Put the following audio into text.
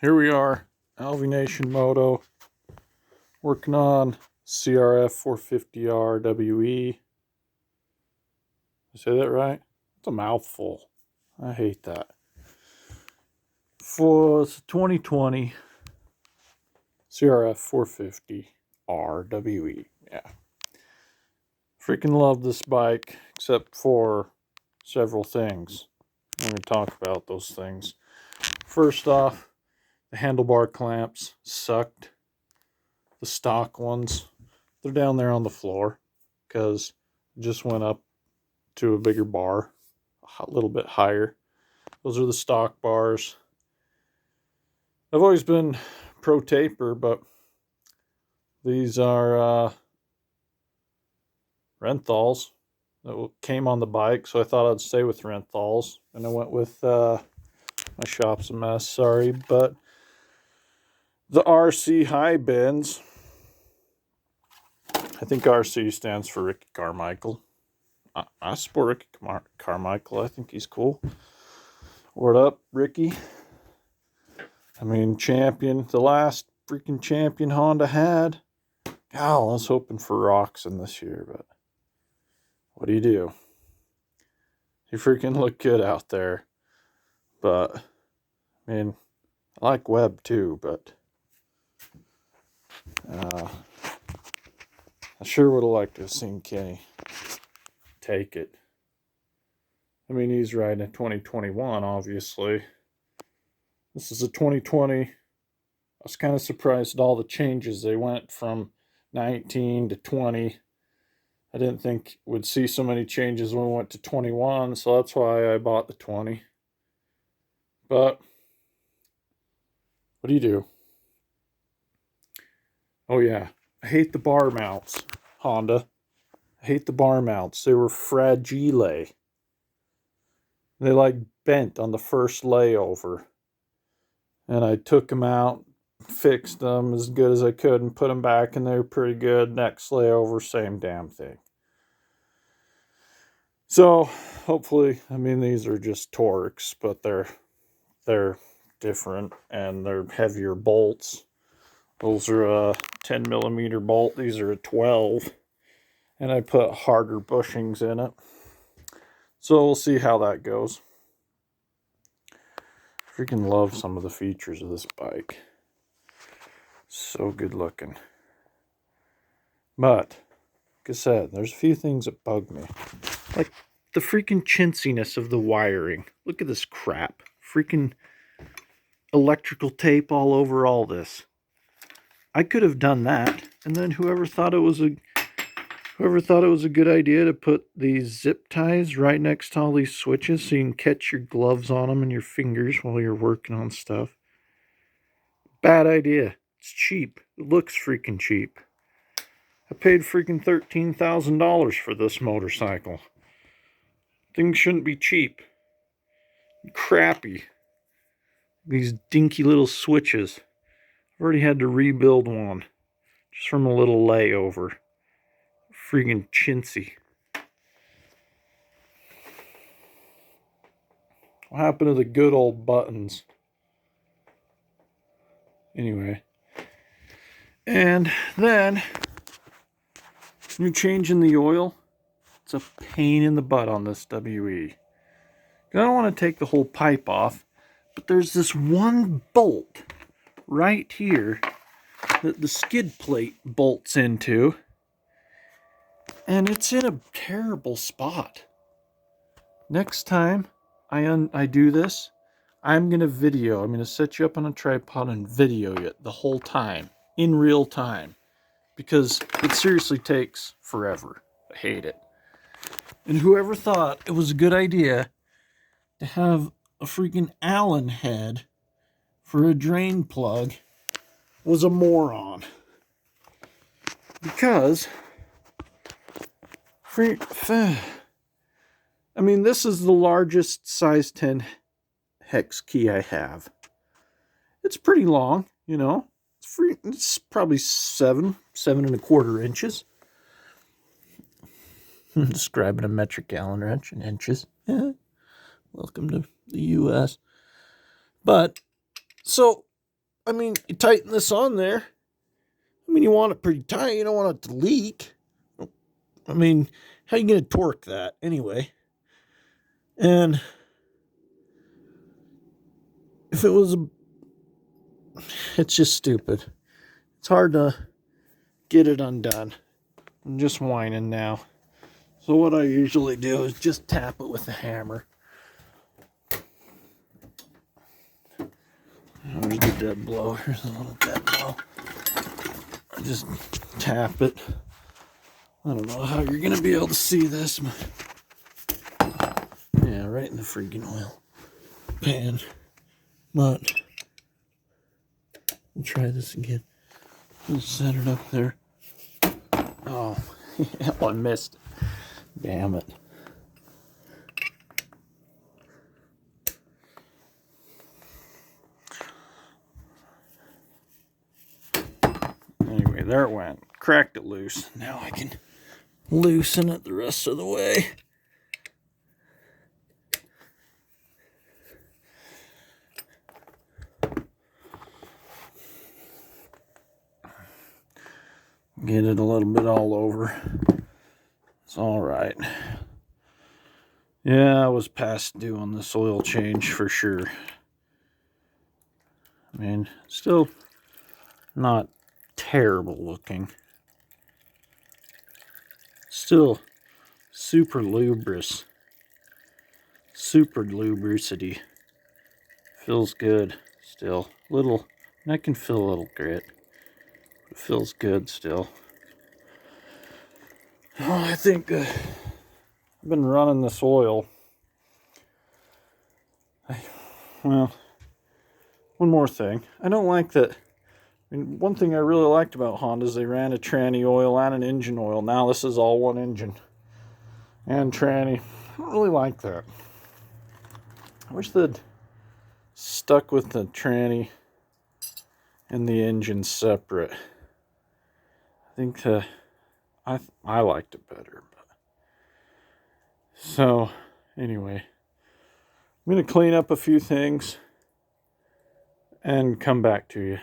Here we are, Alvi Nation Moto, working on CRF 450R WE. Did I say that right? It's a mouthful. I hate that. For 2020 CRF 450R WE. Yeah. Freaking love this bike, except for several things. I'm going to talk about those things. First off, the handlebar clamps sucked. The stock ones, they're down there on the floor because I just went up to a bigger bar, a little bit higher. Those are the stock bars. I've always been pro taper, but these are Renthals that came on the bike, so I thought I'd stay with Renthals, and I went with my shop's a mess, sorry, but the RC high bends. I think RC stands for Ricky Carmichael. I support Ricky Carmichael. I think he's cool. What up, Ricky? I mean, champion. The last freaking champion Honda had. God, I was hoping for rocks in this year, but what do you do? You freaking look good out there. But, I mean, I like Webb too, but I sure would have liked to have seen Kenny take it. I mean, he's riding in 2021, obviously. This is a 2020. I was kind of surprised at all the changes. They went from 19 to 20. I didn't think we'd see so many changes when we went to 21, so that's why I bought the 20. But what do you do? Oh yeah, I hate the bar mounts, Honda. I hate the bar mounts. They were fragile. They like bent on the first layover. And I took them out, fixed them as good as I could, and put them back, and they were pretty good. Next layover, same damn thing. So, hopefully, I mean, these are just Torx, but they're different, and they're heavier bolts. Those are a 10 millimeter bolt. These are a 12. And I put harder bushings in it. So, we'll see how that goes. Freaking love some of the features of this bike. So good looking. But, like I said, there's a few things that bug me. Like the freaking chintziness of the wiring. Look at this crap. Freaking electrical tape all over all this. I could have done that, and then whoever thought it was a good idea to put these zip ties right next to all these switches so you can catch your gloves on them and your fingers while you're working on stuff. Bad idea. It's cheap. It looks freaking cheap. I paid freaking $13,000 for this motorcycle. Things shouldn't be cheap. Crappy. These dinky little switches. I've already had to rebuild one. Just from a little layover. Freaking chintzy. What happened to the good old buttons? Anyway. And then, you're changing the oil. It's a pain in the butt on this WE. I don't want to take the whole pipe off, but there's this one bolt right here that the skid plate bolts into, and it's in a terrible spot. Next time I do this, I'm going to set you up on a tripod and video you the whole time, in real time, because it seriously takes forever. I hate it. And whoever thought it was a good idea to have a freaking Allen head for a drain plug was a moron. Because, I mean, this is the largest size 10 hex key I have. It's pretty long, you know. It's probably 7.25 inches. Describing a metric Allen wrench in inches. Yeah. Welcome to the U.S. But, so, I mean, you tighten this on there. I mean, you want it pretty tight. You don't want it to leak. I mean, how are you going to torque that anyway? And if it was, it's just stupid. It's hard to get it undone. I'm just whining now. So what I usually do is just tap it with a hammer. There's the dead blow. Here's a little dead blow. I just tap it. I don't know how you're going to be able to see this. Yeah, right in the freaking oil pan. But we'll try this again. Just set it up there. Oh, I missed it. Damn it. Anyway, there it went. Cracked it loose. Now I can loosen it the rest of the way. Get it a little bit all over. It's all right. Yeah, I was past due on this oil change for sure. I mean, still not terrible looking. Still super lubrous. Super lubricity. Feels good still. Little, I can feel a little grit. It feels good still. Oh, I think I've been running this oil. Well, one more thing. I don't like that. I mean, one thing I really liked about Honda is they ran a tranny oil and an engine oil. Now this is all one engine and tranny. I don't really like that. I wish they'd stuck with the tranny and the engine separate. I think I liked it better. But. So anyway, I'm going to clean up a few things and come back to you.